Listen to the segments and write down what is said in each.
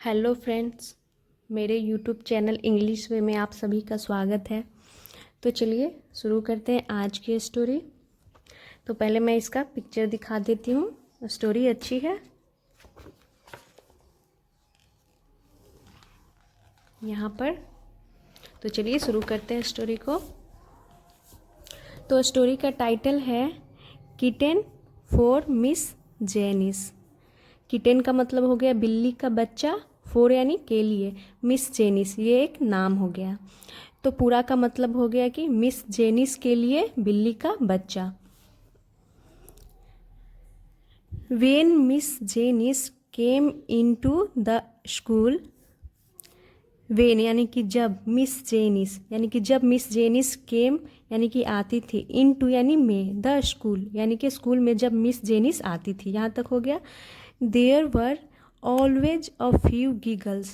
Hello friends, मेरे YouTube channel English वे में आप सभी का स्वागत है। तो चलिए शुरू करते हैं आज की स्टोरी। तो पहले मैं इसका पिक्चर दिखा देती हूँ। स्टोरी अच्छी है यहाँ पर। तो चलिए शुरू करते हैं स्टोरी को। तो स्टोरी का टाइटल है kitten for Miss Janice. Kitten का मतलब हो गया बिल्ली का बच्चा, फोर यानी के लिए, मिस जेनिस ये एक नाम हो गया। तो पूरा का मतलब हो गया कि मिस जेनिस के लिए बिल्ली का बच्चा। When Miss Janice came into the school, when यानी कि जब, मिस जेनिस यानी कि जब मिस जेनिस केम यानी कि आती थी, इनटू यानी में, द स्कूल यानी कि स्कूल में जब मिस जेनिस आती थी। यहाँ तक हो गया। There were always a few giggles,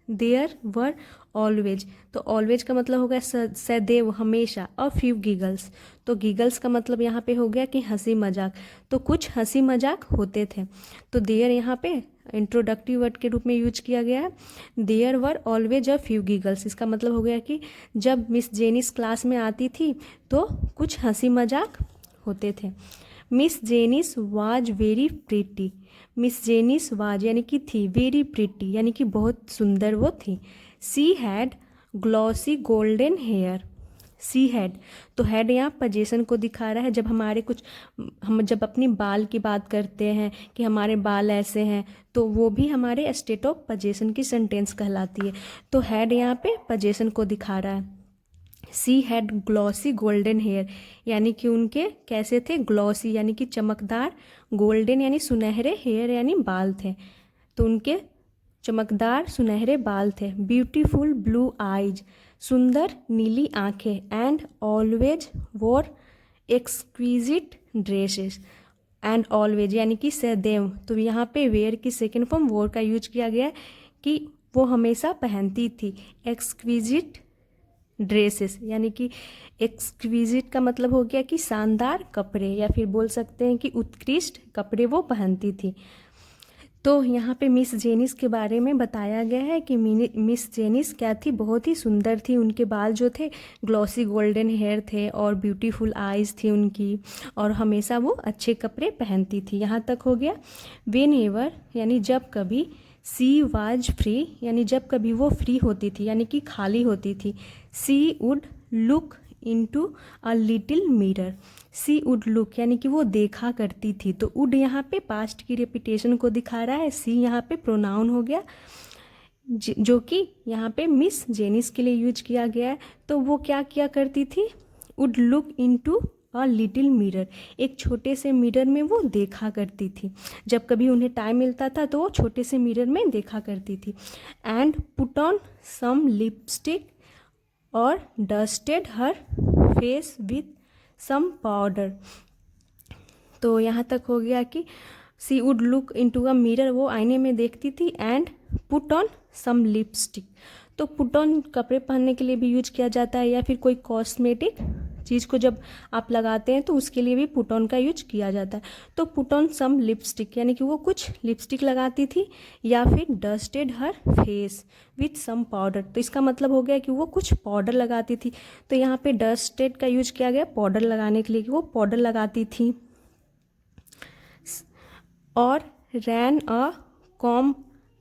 there were always, तो ऑलवेज का मतलब हो गया सदैव, हमेशा। अ फ्यू गिगल्स, तो गिगल्स का मतलब यहाँ पे हो गया कि हंसी मजाक, तो कुछ हंसी मजाक होते थे। तो देयर यहाँ पे इंट्रोडक्टिव वर्ड के रूप में यूज किया गया है। There were always a few giggles, इसका मतलब हो गया कि जब मिस जेनिस क्लास में आती थी तो कुछ हंसी मजाक होते थे। Miss Janice was very pretty, Miss Janice was यानी कि थी, वेरी प्रिटी यानी कि बहुत सुंदर वो थी। She had glossy golden hair, she had, तो हैड यहाँ पोजीशन को दिखा रहा है। जब हमारे कुछ, हम जब अपनी बाल की बात करते हैं कि हमारे बाल ऐसे हैं, तो वो भी हमारे स्टेट ऑफ पोजीशन की सेंटेंस कहलाती है। तो हैड यहाँ पे पोजीशन को दिखा रहा है। She had glossy golden hair यानी कि उनके कैसे थे, ग्लॉसी यानी कि चमकदार, गोल्डन यानी सुनहरे, हेयर यानी बाल थे, तो उनके चमकदार सुनहरे बाल थे। ब्यूटीफुल ब्लू आइज, सुंदर नीली आंखें। एंड ऑलवेज वोर एक्सक्विजिट ड्रेसेस, एंड ऑलवेज यानी कि सदैव, तो यहाँ पे वेयर की सेकेंड फॉर्म वोर का यूज किया गया है कि वो हमेशा पहनती थी। एक्सक्विजिट ड्रेसेस यानी कि एक्सक्विजिट का मतलब हो गया कि शानदार कपड़े, या फिर बोल सकते हैं कि उत्कृष्ट कपड़े वो पहनती थी। तो यहाँ पे मिस जेनिस के बारे में बताया गया है कि मिस जेनिस क्या थी, बहुत ही सुंदर थी। उनके बाल जो थे ग्लॉसी गोल्डन हेयर थे और ब्यूटीफुल आइज़ थी उनकी, और हमेशा वो अच्छे कपड़े पहनती थी। यहाँ तक हो गया। वेन एवर यानी जब कभी, सी वाज फ्री यानी जब कभी वो फ्री होती थी यानी कि खाली होती थी, she would look into a little mirror, she would look यानी कि वो देखा करती थी। तो वुड यहाँ पे पास्ट की रेपिटेशन को दिखा रहा है। सी यहाँ पे प्रोनाउन हो गया जो कि यहाँ पे मिस जेनिस के लिए यूज किया गया है। तो वो क्या किया करती थी, would look into a little mirror, एक छोटे से मिरर में वो देखा करती थी। जब कभी उन्हें टाइम मिलता था तो वो छोटे से मिरर में देखा करती थी। And put on some lipstick और dusted her face with some powder, तो यहाँ तक हो गया कि she would look into a mirror, वो आईने में देखती थी। And put on some lipstick, तो पुट ऑन कपड़े पहनने के लिए भी यूज किया जाता है, या फिर कोई कॉस्मेटिक चीज़ को जब आप लगाते हैं तो उसके लिए भी पुट ऑन का यूज किया जाता है। तो पुट ऑन सम लिपस्टिक यानी कि वो कुछ लिपस्टिक लगाती थी, या फिर dusted her face with some powder, तो इसका मतलब हो गया कि वो कुछ पाउडर लगाती थी। तो यहाँ पे डस्टेड का यूज किया गया पाउडर लगाने के लिए, कि वो पाउडर लगाती थी। और रैन a comb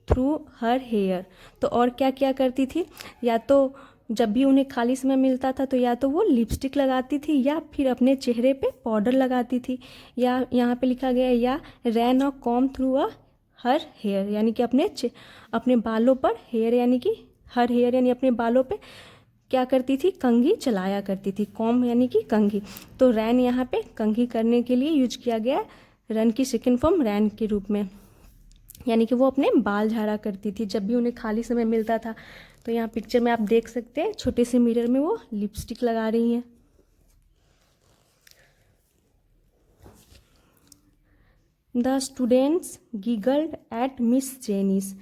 through her hair, तो और क्या क्या करती थी, या तो जब भी उन्हें खाली समय मिलता था तो या तो वो लिपस्टिक लगाती थी, या फिर अपने चेहरे पे पाउडर लगाती थी, या यहाँ पे लिखा गया है या ran a comb through a her hair यानी कि अपने बालों पर, हेयर यानी कि हर हेयर यानी अपने बालों पे क्या करती थी, कंघी चलाया करती थी। कॉम यानी कि कंघी, तो रैन यहाँ पे कंघी करने के लिए यूज किया गया है, रन की सेकेंड फॉर्म रैन के रूप में, यानी कि वो अपने बाल झाड़ा करती थी जब भी उन्हें खाली समय मिलता था। तो यहाँ पिक्चर में आप देख सकते हैं छोटे से मिरर में वो लिपस्टिक लगा रही हैं। The students giggled at Miss Janice,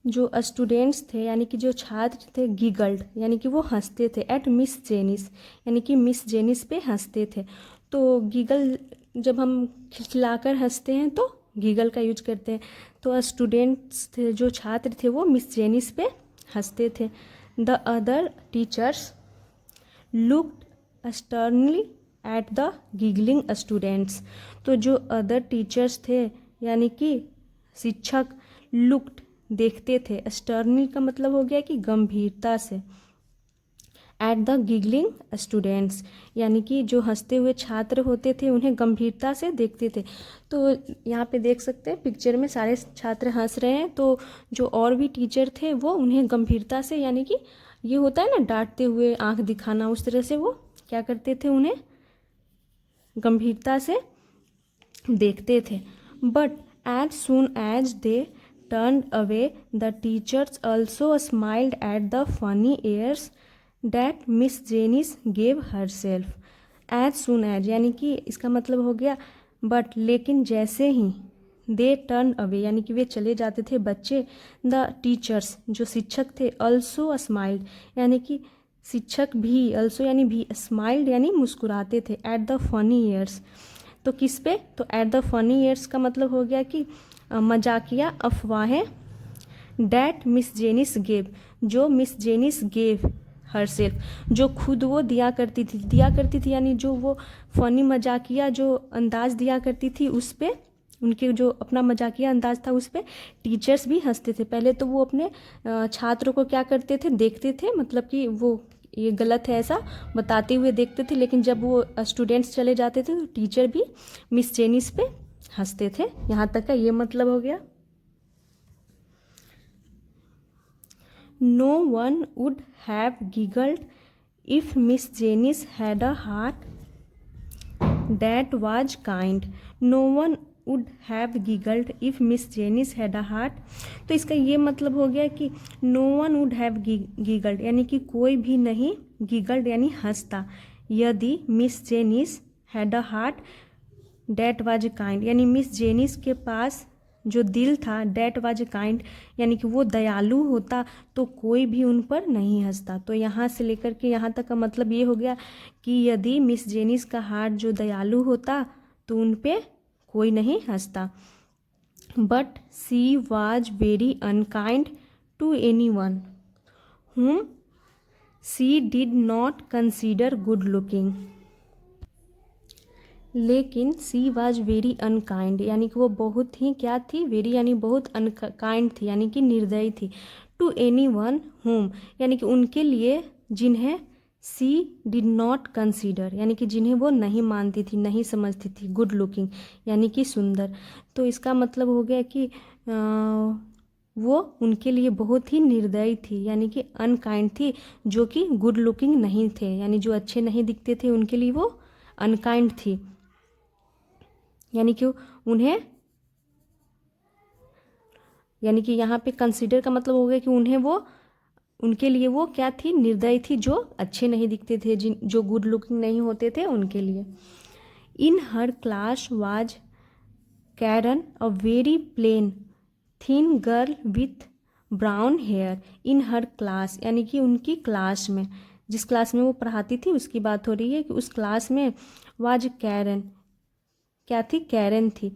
जो स्टूडेंट्स थे यानी कि जो छात्र थे, गिगल्ड यानी कि वो हंसते थे, एट मिस जेनिस यानी कि मिस जेनिस पे हंसते थे। तो गिगल जब हम खिलखिलाकर हंसते हैं तो गीगल का यूज करते हैं। तो स्टूडेंट्स थे, जो छात्र थे वो मिस जेनिस पे हंसते थे। The other teachers looked sternly at the giggling students. तो जो अदर टीचर्स थे यानी कि शिक्षक, लुक्ड देखते थे, स्टर्नली का मतलब हो गया कि गंभीरता से, एट द गिगलिंग स्टूडेंट्स यानी कि जो हंसते हुए छात्र होते थे उन्हें गंभीरता से देखते थे। तो यहाँ पे देख सकते हैं पिक्चर में सारे छात्र हंस रहे हैं, तो जो और भी टीचर थे वो उन्हें गंभीरता से, यानी कि ये होता है ना डांटते हुए आंख दिखाना, उस तरह से वो क्या करते थे, उन्हें गंभीरता से देखते थे। But as soon as they turn away the teachers also smiled at the funny airs that Miss Janice gave herself. As soon as यानी कि इसका मतलब हो गया बट, लेकिन जैसे ही, दे टर्न अवे यानी कि वे चले जाते थे बच्चे, द टीचर्स जो शिक्षक थे, ऑल्सो स्माइल्ड यानी कि शिक्षक भी, ऑल्सो यानी भी, स्माइल्ड यानी मुस्कुराते थे, एट द फनी ईयर्स। तो किस पे, तो एट द फनी ईयर्स का मतलब हो गया कि मजाकिया अफवाहें, डैट मिस जेनिस गेव जो Miss Janice gave herself जो खुद वो दिया करती थी यानी जो वो फनी मजाकिया जो अंदाज दिया करती थी, उस पे उनके जो अपना मजाकिया अंदाज था उस पे टीचर्स भी हंसते थे। पहले तो वो अपने छात्रों को क्या करते थे, देखते थे, मतलब कि वो ये गलत है ऐसा बताते हुए देखते थे, लेकिन जब वो स्टूडेंट्स चले जाते थे तो टीचर भी मिस जेनिस पे हंसते थे। यहाँ तक का ये मतलब हो गया। No one would have giggled if Miss Janice had a heart that was kind. No one would have giggled if Miss Janice had a heart. तो इसका ये मतलब हो गया कि no one would have giggled यानी कि कोई भी नहीं, giggled यानी हंसता, यदि Miss Janice had a heart that was kind यानी मिस जेनिस के पास जो दिल था, डैट वाज काइंड यानी कि वो दयालु होता, तो कोई भी उन पर नहीं हंसता। तो यहाँ से लेकर के यहाँ तक का मतलब ये हो गया कि यदि मिस जेनिस का हार्ट जो दयालु होता तो उन पे कोई नहीं हंसता। But she was very unkind to anyone whom she did not consider good looking. लेकिन सी वाज वेरी अनकाइंड यानी कि वो बहुत ही क्या थी, वेरी यानी बहुत, अनकाइंड थी यानी कि निर्दयी थी, टू एनी वन होम यानी कि उनके लिए जिन्हें सी डिड नॉट कंसीडर यानी कि जिन्हें वो नहीं मानती थी, नहीं समझती थी, गुड लुकिंग यानी कि सुंदर। तो इसका मतलब हो गया कि वो उनके लिए बहुत ही निर्दयी थी यानी कि अनकाइंड थी, जो कि गुड लुकिंग नहीं थे यानी जो अच्छे नहीं दिखते थे, उनके लिए वो अनकाइंड थी यानी कि उन्हें, यानी कि यहाँ पे कंसीडर का मतलब हो गया कि उन्हें वो, उनके लिए वो क्या थी, निर्दयी थी, जो अच्छे नहीं दिखते थे, जो गुड लुकिंग नहीं होते थे उनके लिए। In her class was Karen a very plain thin girl with brown hair. In her class यानी कि उनकी क्लास में, जिस क्लास में वो पढ़ाती थी उसकी बात हो रही है कि उस क्लास में वाज कैरन क्या थी, कैरन थी,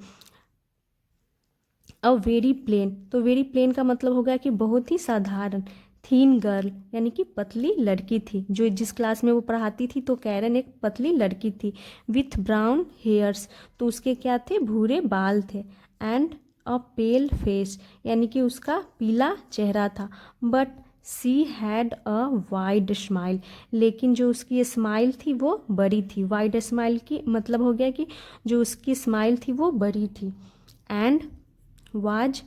अ वेरी प्लेन, तो वेरी प्लेन का मतलब हो गया कि बहुत ही साधारण, थीन गर्ल यानी कि पतली लड़की थी, जो जिस क्लास में वो पढ़ाती थी, तो कैरन एक पतली लड़की थी, विथ ब्राउन हेयर्स तो उसके क्या थे, भूरे बाल थे, एंड अ पेल फेस यानी कि उसका पीला चेहरा था, but she had a wide smile लेकिन जो उसकी स्माइल थी वो बड़ी थी। वाइड स्माइल की मतलब हो गया कि जो उसकी स्माइल थी वो बड़ी थी। And was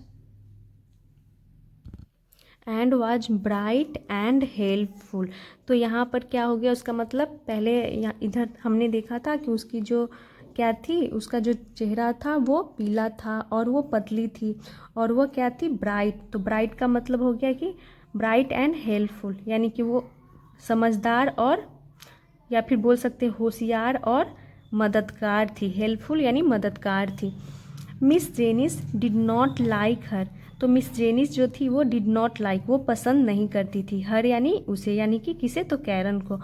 bright and helpful, तो यहाँ पर क्या हो गया, उसका मतलब पहले यहाँ इधर हमने देखा था कि उसकी जो क्या थी, उसका जो चेहरा था वो पीला था और वो पतली थी और वो क्या थी, ब्राइट। तो ब्राइट का मतलब हो गया कि ब्राइट एंड हेल्पफुल यानी कि वो समझदार और, या फिर बोल सकते होशियार और मददगार थी। हेल्पफुल यानी मददगार थी। Miss Janice did not like her, तो मिस जेनिस जो थी वो डिड नॉट लाइक, वो पसंद नहीं करती थी, हर यानी उसे, यानी कि किसे, तो कैरन को।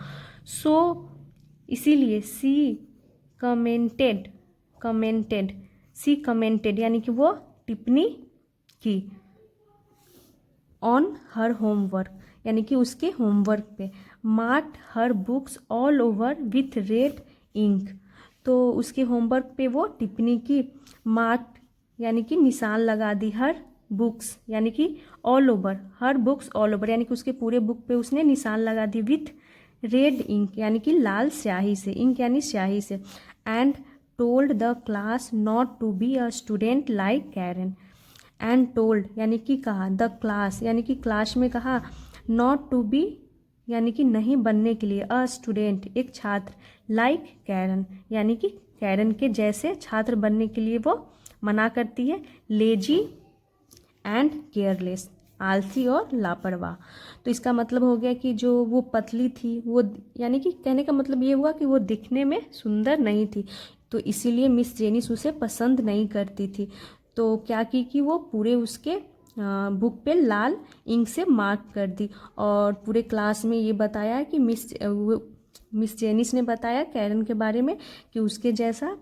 सो इसीलिए सी कमेंटेड सी कमेंटेड यानी कि वो टिप्पणी की ऑन हर होमवर्क, यानी कि उसके होमवर्क पे। Marked her books all over with red ink, तो उसके होमवर्क पे वो टिप्पणी की। मार्क्ड यानी कि निशान लगा दी, हर बुक्स यानी कि ऑल ओवर, हर बुक्स ऑल ओवर यानी कि उसके पूरे बुक पे उसने निशान लगा दी। विथ रेड इंक यानी कि लाल स्याही से, इंक यानी स्याही से। And told the class not to be a student like Karen, and told यानी कि कहा, द क्लास यानी कि क्लास में कहा, नॉट टू बी यानी कि नहीं बनने के लिए, अ स्टूडेंट एक छात्र, लाइक कैरन यानी कि कैरन के जैसे छात्र बनने के लिए वो मना करती है। लेजी एंड केयरलेस, आलसी और लापरवाह। तो इसका मतलब हो गया कि जो वो पतली थी वो, यानी कि कहने का मतलब ये हुआ कि वो दिखने में सुंदर नहीं थी, तो इसीलिए मिस जेनिस उसे पसंद नहीं करती थी। तो क्या की कि वो पूरे उसके बुक पे लाल इंक से मार्क कर दी, और पूरे क्लास में ये बताया कि मिस जेनिस ने बताया कैरन के बारे में कि उसके जैसा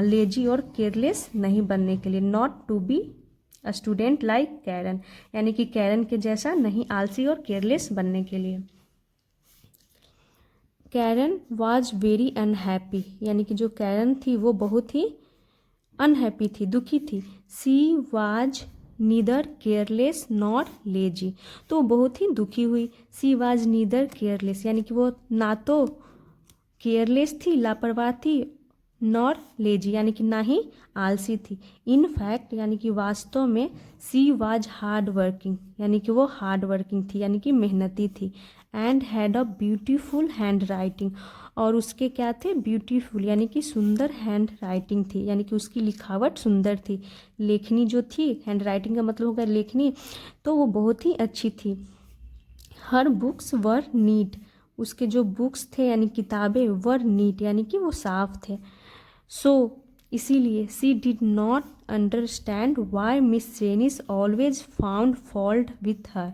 लेजी और केयरलेस नहीं बनने के लिए, not to be a student like Karen, यानी कि कैरन के जैसा नहीं, आलसी और केयरलेस बनने के लिए। कैरन वाज वेरी अनहैप्पी, यानी कि जो कैरन थी वो बहुत ही अनहैप्पी थी, दुखी थी। She was neither careless nor lazy, तो बहुत ही दुखी हुई। सी वाज नीदर केयरलेस यानी कि वो ना तो केयरलेस थी, लापरवाह थी, नॉर लेजी यानी कि ना ही आलसी थी। इन फैक्ट यानी कि वास्तव में, सी वाज हार्ड वर्किंग यानी कि वो हार्ड वर्किंग थी, यानी कि मेहनती थी। And had a beautiful hand writing, और उसके क्या थे, ब्यूटीफुल यानी कि सुंदर हैंड राइटिंग थी, यानी कि उसकी लिखावट सुंदर थी। लेखनी जो थी, हैंड राइटिंग का मतलब होगा लेखनी, तो वो बहुत ही अच्छी थी। हर बुक्स वर नीट, उसके जो बुक्स थे यानी किताबें, वर नीट यानी कि वो साफ थे। सो इसीलिए she did not understand why Miss Janice always found fault with her,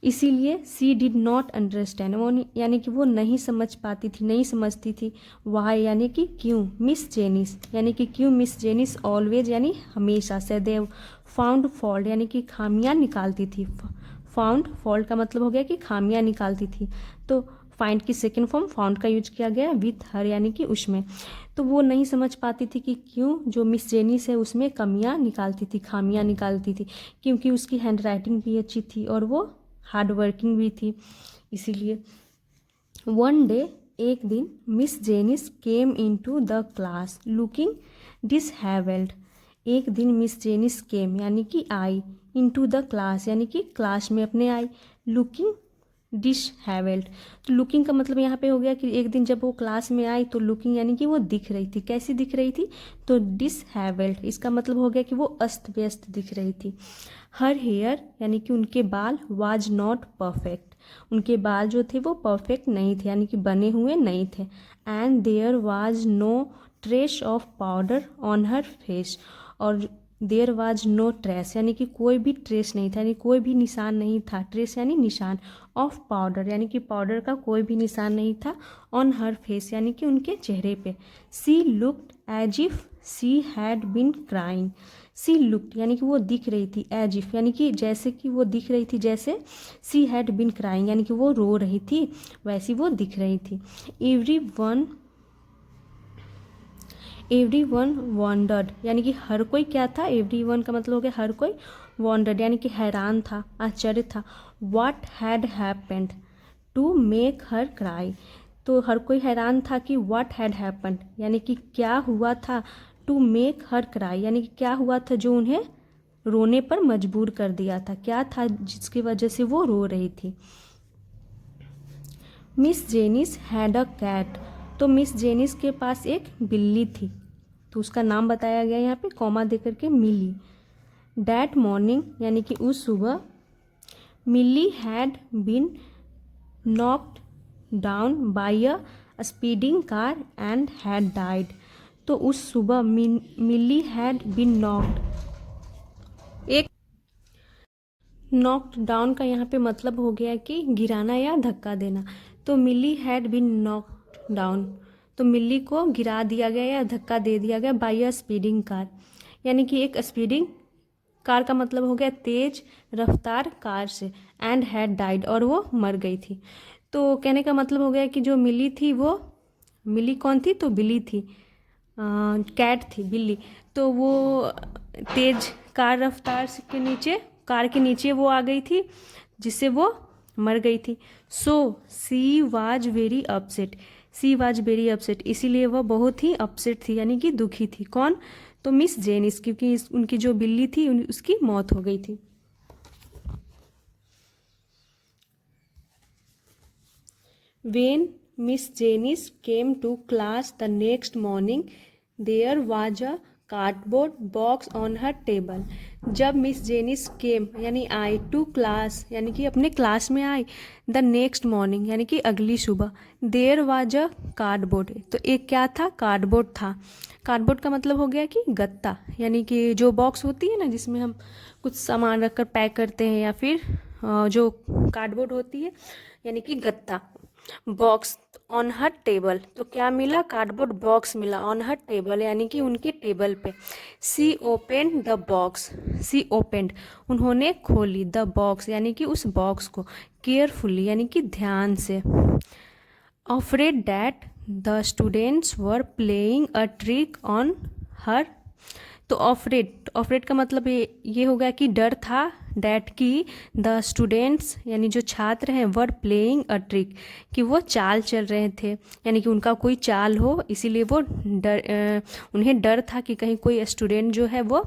इसीलिए सी डिड नॉट अंडरस्टैंड, वो यानी कि वो नहीं समझ पाती थी, नहीं समझती थी। वाई यानी कि क्यों, मिस जेनिस यानी कि क्यों मिस जेनिस ऑलवेज यानी हमेशा, सदैव, फाउंड फॉल्ट यानी कि खामियां निकालती थी। फाउंड फॉल्ट का मतलब हो गया कि खामियां निकालती थी, तो फाइंड की सेकेंड फॉर्म फाउंड का यूज किया गया विथ हर यानी कि उसमें। तो वो नहीं समझ पाती थी कि क्यों जो मिस जेनिस है उसमें कमियां निकालती थी, खामियां निकालती थी, क्योंकि उसकी हैंड राइटिंग भी अच्छी थी और वो हार्ड वर्किंग भी थी, इसीलिए। वन डे, एक दिन, Miss Janice came into the class looking dishevelled, एक दिन मिस जेनिस केम यानी कि आई, इनटू द क्लास यानी कि क्लास में अपने आई, लुकिंग डिसहेवेल्ड, तो लुकिंग का मतलब यहाँ पे हो गया कि एक दिन जब वो क्लास में आई तो लुकिंग यानी कि वो दिख रही थी, कैसी दिख रही थी, तो डिसहेवेल्ड इसका मतलब हो गया कि वो अस्त व्यस्त दिख रही थी। हर हेयर यानी कि उनके बाल, वाज नॉट परफेक्ट, उनके बाल जो थे वो परफेक्ट नहीं थे, यानी कि बने हुए नहीं थे। And there was no trace of powder on her face, और देयर वाज नो ट्रेस यानी कि कोई भी ट्रेस नहीं था, यानी कोई भी निशान नहीं था, ट्रेस यानी निशान, ऑफ पाउडर यानी कि पाउडर का कोई भी निशान नहीं था, ऑन हर फेस यानी कि उनके चेहरे पे। She looked as if she had been crying, she looked यानी कि वो दिख रही थी, एज इफ यानी कि जैसे कि वो दिख रही थी, जैसे सी हैड बीन क्राइंग यानी कि वो रो रही थी, वैसी वो दिख रही थी। एवरी वन वॉन्डर्ड यानी कि हर कोई क्या था, एवरी वन का मतलब हो गया हर कोई, वॉन्डर्ड यानी कि हैरान था, आश्चर्य था। What had happened to make her cry, तो हर कोई हैरान था कि व्हाट हैड हैपेंड यानी कि क्या हुआ था, टू मेक हर क्राई यानी कि क्या हुआ था जो उन्हें रोने पर मजबूर कर दिया था, क्या था जिसकी वजह से वो रो रही थी। Miss Janice had a cat, तो मिस जेनिस के पास एक बिल्ली थी, तो उसका नाम बताया गया यहाँ पे कॉमा देकर के, मिली। डैट मॉर्निंग यानी कि उस सुबह, Milly had been knocked down by a speeding car and had died, तो उस सुबह मिली हैड बीन नॉक्ड, एक नॉक्ड डाउन का यहाँ पे मतलब हो गया कि गिराना या धक्का देना, तो मिली हैड बीन नॉक्ड डाउन, तो मिली को गिरा दिया गया या धक्का दे दिया गया बाय अ स्पीडिंग कार, यानी कि एक स्पीडिंग कार का मतलब हो गया तेज रफ्तार कार से, एंड हैड डाइड, और वो मर गई थी। तो कहने का मतलब हो गया कि जो मिली थी वो, मिली कौन थी, तो बिल्ली थी, कैट थी बिल्ली। तो वो तेज कार रफ्तार के नीचे, कार के नीचे वो आ गई थी जिससे वो मर गई थी। So she was very upset, she was very upset, इसीलिए वह बहुत ही अपसेट थी यानी कि दुखी थी। कौन, तो मिस जेनिस, क्योंकि उनकी जो बिल्ली थी उसकी मौत हो गई थी। When Miss Janice came to class the next morning, there was a cardboard box on her table. जब मिस जेनिस केम यानी आई टू क्लास यानी कि अपने क्लास में आई, द नेक्स्ट मॉर्निंग यानी कि अगली सुबह, देयर वाज अ कार्डबोर्ड, तो एक क्या था, कार्डबोर्ड था। कार्डबोर्ड का मतलब हो गया कि गत्ता, यानी कि जो बॉक्स होती है ना जिसमें हम कुछ सामान रखकर पैक करते हैं, या फिर जो कार्डबोर्ड होती है यानी कि गत्ता। बॉक्स ऑन हर टेबल, तो क्या मिला, कार्डबोर्ड बॉक्स मिला ऑन हर टेबल यानी कि उनके टेबल पे। She opened the box, she opened उन्होंने खोली, द बॉक्स यानी कि उस बॉक्स को, केयरफुली यानी कि ध्यान से। Afraid that the students were playing a trick on her, तो ऑफरेड, ऑफरेड का मतलब ये हो गया कि डर था, डैट की द स्टूडेंट्स यानी जो छात्र हैं, वर प्लेइंग अ ट्रिक, कि वो चाल चल रहे थे, यानी कि उनका कोई चाल हो, इसीलिए वो उन्हें डर था कि कहीं कोई स्टूडेंट जो है वो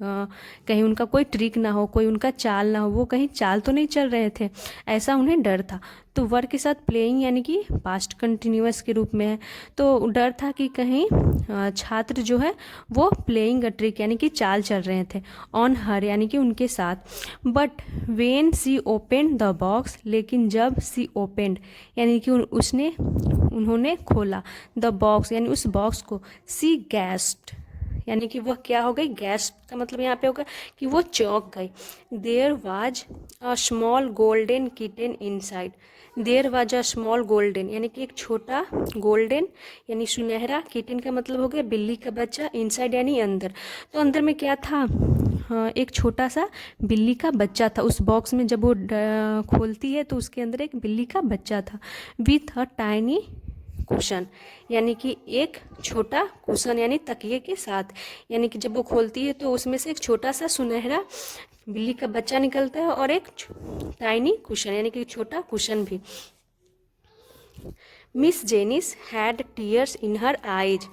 कहीं उनका कोई ट्रिक ना हो, कोई उनका चाल ना हो, वो कहीं चाल तो नहीं चल रहे थे, ऐसा उन्हें डर था। तो वर के साथ प्लेइंग यानी कि पास्ट कंटिन्यूअस के रूप में है, तो डर था कि कहीं छात्र जो है वो प्लेइंग अ ट्रिक यानी कि चाल चल रहे थे, ऑन हर यानी कि उनके साथ। But when she opened the box, लेकिन जब सी ओपेंड यानी कि उन्होंने खोला, द बॉक्स यानी उस बॉक्स को, सी गैस्ड यानी कि वह क्या हो गई, गैस का मतलब यहाँ पे होगा कि वो चौंक गई। There was a small golden kitten inside, there was a small golden यानी कि एक छोटा, गोल्डन यानी सुनहरा, किटन का मतलब हो गया बिल्ली का बच्चा, इनसाइड यानी अंदर। तो अंदर में क्या था, हाँ, एक छोटा सा बिल्ली का बच्चा था उस बॉक्स में। जब वो खोलती है तो उसके अंदर एक बिल्ली का बच्चा था, विथ अ टाइनी कुशन यानी कि एक छोटा कुशन यानी तकिए के साथ, यानी कि जब वो खोलती है तो उसमें से एक छोटा सा सुनहरा बिल्ली का बच्चा निकलता है, और एक टाइनी कुशन यानी कि छोटा कुशन भी। Miss Janice had tears in her eyes,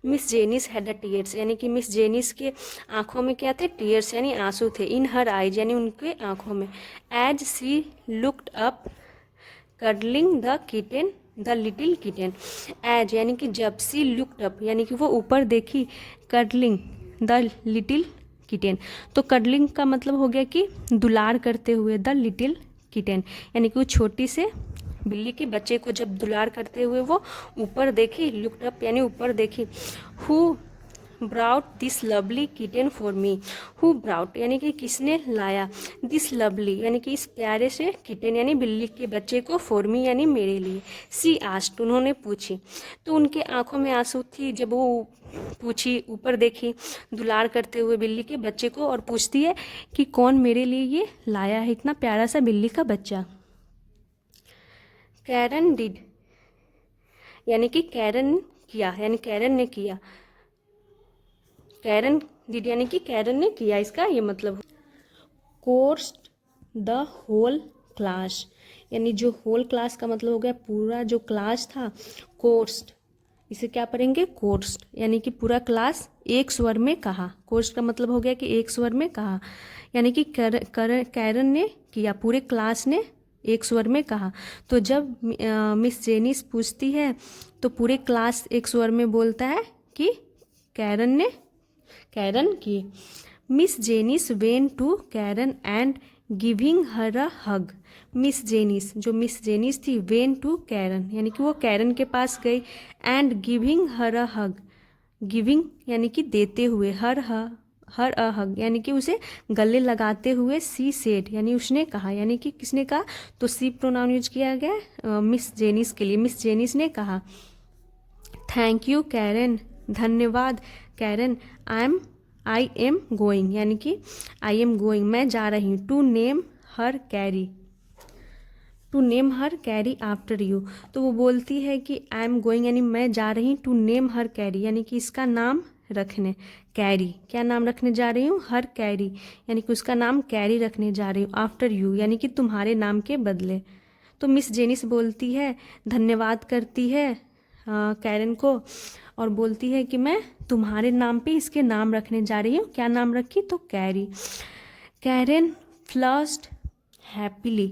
Miss Janice had tears यानी कि मिस जेनिस के आँखों में क्या थे, टीयर्स यानी आंसू थे, इन हर आइज यानी उनके आँखों में। As she looked up cuddling the kitten, the little kitten, as यानी कि जब, सी लुक्ड अप यानी कि वो ऊपर देखी, कर्डलिंग द लिटिल किटन, तो कर्डलिंग का मतलब हो गया कि दुलार करते हुए, द लिटिल किटन यानी कि वो छोटी से बिल्ली के बच्चे को जब दुलार करते हुए वो ऊपर देखी, लुक्ड अप यानी ऊपर देखी। Who brought this lovely kitten for me, who brought यानी कि किसने लाया, दिस लवली यानी कि इस प्यारे से किटन यानी बिल्ली के बच्चे को, फॉर मी यानी मेरे लिए। सी आस्ट उन्होंने पूछी, तो उनके आंखों में आंसू थी जब वो पूछी, ऊपर देखी दुलार करते हुए बिल्ली के बच्चे को, और पूछती है कि कौन मेरे लिए ये लाया है इतना प्यारा सा बिल्ली का बच्चा। कैरन डिड यानी कि कैरन किया, यानी कैरन ने किया, कैरन डिड यानी कि कैरन ने किया, इसका ये मतलब। कोर्स्ड द होल क्लास यानी जो होल क्लास का मतलब हो गया पूरा जो क्लास था, कोर्स्ड, इसे क्या पढ़ेंगे, कोर्स्ड यानी कि पूरा क्लास एक स्वर में कहा। कोर्स्ड का मतलब हो गया कि एक स्वर में कहा, यानी कि कैरन ने किया, पूरे क्लास ने एक स्वर में कहा। तो जब मिस जेनिस पूछती है तो पूरे क्लास एक स्वर में बोलता है कि कैरन की। Miss Janice went to Karen and giving her a hug, Miss Janice, जो मिस जेनिस थी, वेन टू कैरन यानी कि वो कैरन के पास गई, and giving her a hug, giving यानी कि देते हुए, हर अ हग यानी कि उसे गले लगाते हुए, सी सेड यानी उसने कहा, यानी कि किसने कहा, तो सी प्रोनाउन यूज किया गया मिस जेनिस के लिए। मिस जेनिस ने कहा, थैंक यू कैरन, धन्यवाद Karen, I am I am going यानी कि आई एम गोइंग मैं जा रही हूँ। To name her Carrie, to name her Carrie after you, तो वो बोलती है कि आई एम गोइंग यानी मैं जा रही हूँ, टू नेम हर कैरी यानी कि इसका नाम रखने, कैरी क्या नाम रखने जा रही हूँ, हर कैरी यानी कि उसका नाम कैरी रखने जा रही हूँ, आफ्टर यू यानी कि तुम्हारे नाम के बदले। तो मिस जेनिस बोलती है, धन्यवाद करती है कैरन को और बोलती है कि मैं तुम्हारे नाम पे इसके नाम रखने जा रही हूँ। क्या नाम रखी, तो Carrie. Karen flushed happily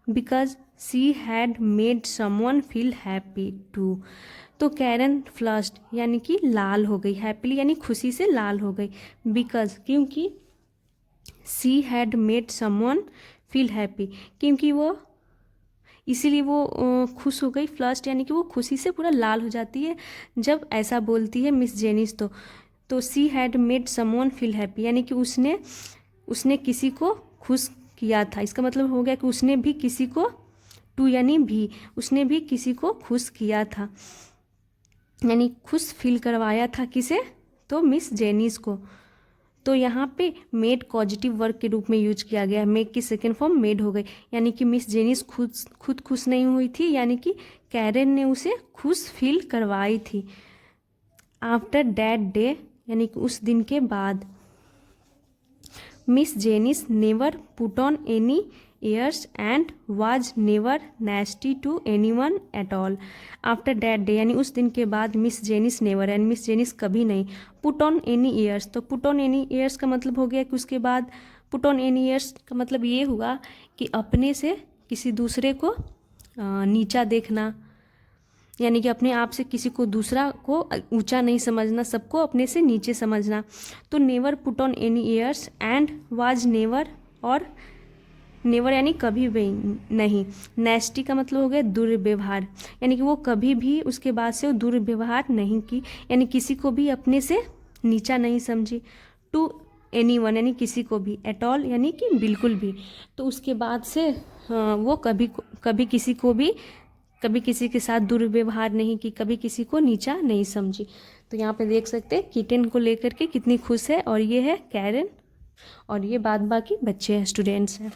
because she had made someone feel happy too, तो कैरन फ्लश्ड यानी कि लाल हो गई, हैप्पीली यानी खुशी से लाल हो गई, बिकॉज क्योंकि सी had made someone feel happy क्योंकि वो इसीलिए वो खुश हो गई। फ्लश्ड यानी कि वो खुशी से पूरा लाल हो जाती है जब ऐसा बोलती है मिस जेनिस। तो सी had made someone feel happy यानी कि उसने किसी को खुश किया था, इसका मतलब हो गया कि उसने भी किसी को, टू यानी भी, उसने भी किसी को खुश किया था यानी खुश फील करवाया था किसे, तो मिस जेनिस को। तो यहाँ पे मेड पॉजिटिव वर्ब के रूप में यूज किया गया है, मेक की सेकेंड फॉर्म मेड हो गई यानी कि मिस जेनिस खुद खुश नहीं हुई थी यानी कि कैरन ने उसे खुश फील करवाई थी। आफ्टर दैट डे यानी कि उस दिन के बाद, Miss Janice never put on any airs and was never nasty to anyone at all. After that day यानी उस दिन के बाद, मिस जेनिस नेवर यानी मिस जेनिस कभी नहीं, पुट ऑन एनी ईयर्स, तो पुट ऑन एनी ईयर्स का मतलब हो गया कि उसके बाद, पुट ऑन एनी ईयर्स का मतलब ये हुआ कि अपने से किसी दूसरे को नीचा देखना यानी कि अपने आप से किसी को दूसरा को ऊंचा नहीं समझना, सबको अपने से नीचे समझना। तो never put on any years and was never, और नेवर यानी कभी भी नहीं, नेस्टी का मतलब हो गया दुर्व्यवहार यानी कि वो कभी भी उसके बाद से वो दुर्व्यवहार नहीं की यानी किसी को भी अपने से नीचा नहीं समझी। टू एनीवन यानी किसी को भी, एट ऑल यानी कि बिल्कुल भी। तो उसके बाद से वो कभी किसी को भी, कभी किसी के साथ दुर्व्यवहार नहीं की, कभी किसी को नीचा नहीं समझी। तो यहाँ पे देख सकते हैं किटन को लेकर के कितनी खुश है, और ये है कैरन और ये बाद बाकी बच्चे हैं, स्टूडेंट्स हैं।